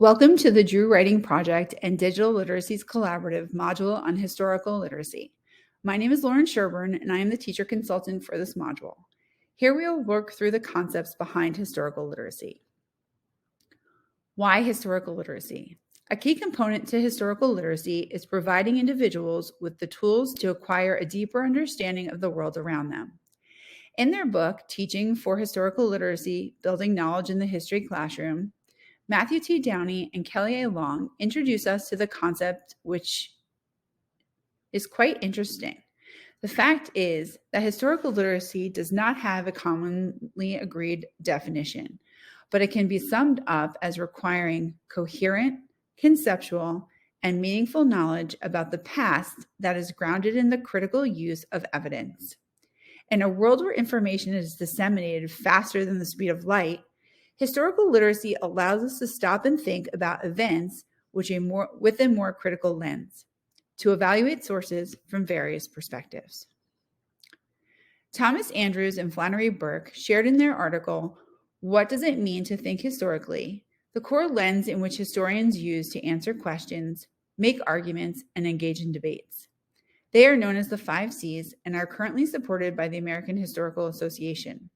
Welcome to the Drew Writing Project and Digital Literacies Collaborative module on historical literacy. My name is Lauren Sherburne, and I am the teacher consultant for this module. Here we will work through the concepts behind historical literacy. Why historical literacy? A key component to historical literacy is providing individuals with the tools to acquire a deeper understanding of the world around them. In their book, Teaching for Historical Literacy, Building Knowledge in the History Classroom, Matthew T. Downey and Kelly A. Long introduce us to the concept, which is quite interesting. The fact is that historical literacy does not have a commonly agreed definition, but it can be summed up as requiring coherent, conceptual, and meaningful knowledge about the past that is grounded in the critical use of evidence. In a world where information is disseminated faster than the speed of light, historical literacy allows us to stop and think about events with a more critical lens, to evaluate sources from various perspectives. Thomas Andrews and Flannery Burke shared in their article, "What Does It Mean to Think Historically?" the core lens in which historians use to answer questions, make arguments, and engage in debates. They are known as the 5 C's and are currently supported by the American Historical Association.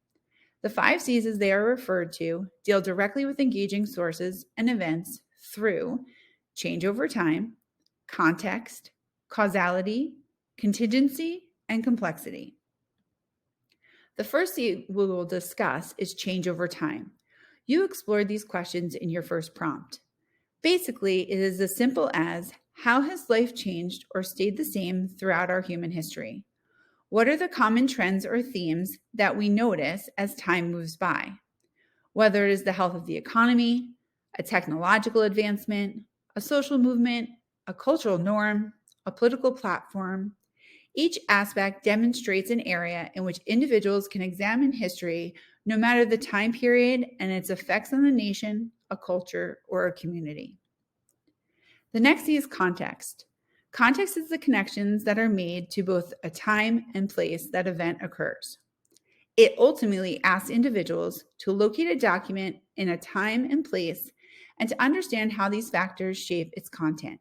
The 5 C's, as they are referred to, deal directly with engaging sources and events through change over time, context, causality, contingency, and complexity. The first C we will discuss is change over time. You explored these questions in your first prompt. Basically, it is as simple as, how has life changed or stayed the same throughout our human history? What are the common trends or themes that we notice as time moves by? Whether it is the health of the economy, a technological advancement, a social movement, a cultural norm, a political platform, each aspect demonstrates an area in which individuals can examine history no matter the time period and its effects on the nation, a culture, or a community. The next C is context. Context is the connections that are made to both a time and place that event occurs. It ultimately asks individuals to locate a document in a time and place and to understand how these factors shape its content.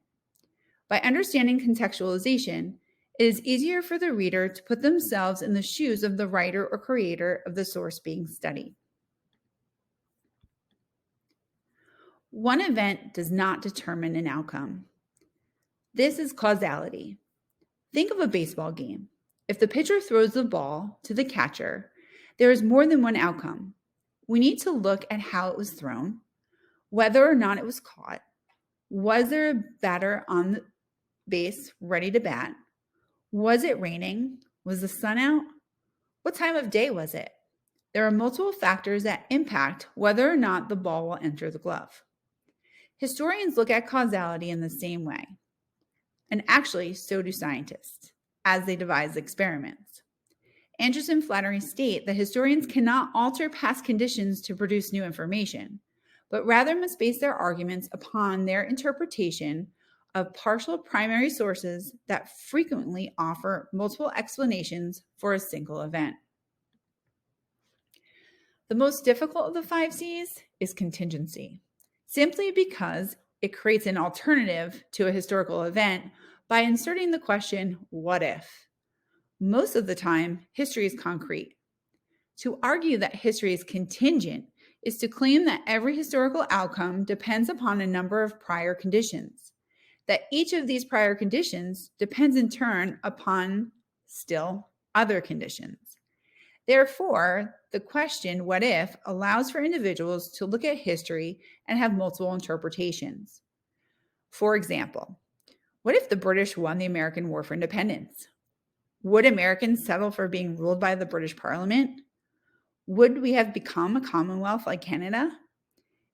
By understanding contextualization, it is easier for the reader to put themselves in the shoes of the writer or creator of the source being studied. One event does not determine an outcome. This is causality. Think of a baseball game. If the pitcher throws the ball to the catcher, there is more than one outcome. We need to look at how it was thrown, whether or not it was caught. Was there a batter on the base ready to bat? Was it raining? Was the sun out? What time of day was it? There are multiple factors that impact whether or not the ball will enter the glove. Historians look at causality in the same way. And actually, so do scientists, as they devise experiments. Andrews and Flannery state that historians cannot alter past conditions to produce new information, but rather must base their arguments upon their interpretation of partial primary sources that frequently offer multiple explanations for a single event. The most difficult of the 5 C's is contingency, simply because it creates an alternative to a historical event by inserting the question, what if? Most of the time, history is concrete. To argue that history is contingent is to claim that every historical outcome depends upon a number of prior conditions, that each of these prior conditions depends in turn upon still other conditions. Therefore, the question, what if, allows for individuals to look at history and have multiple interpretations. For example, what if the British won the American War for Independence? Would Americans settle for being ruled by the British Parliament? Would we have become a Commonwealth like Canada?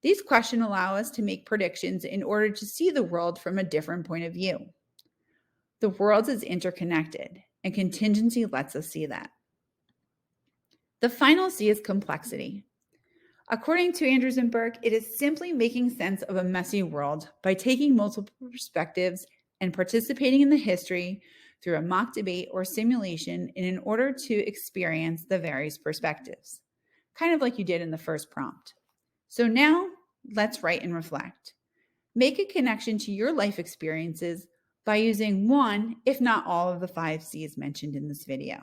These questions allow us to make predictions in order to see the world from a different point of view. The world is interconnected, and contingency lets us see that. The final C is complexity. According to Andrews and Burke, it is simply making sense of a messy world by taking multiple perspectives and participating in the history through a mock debate or simulation in order to experience the various perspectives, kind of like you did in the first prompt. So now let's write and reflect. Make a connection to your life experiences by using one, if not all, of the 5 C's mentioned in this video.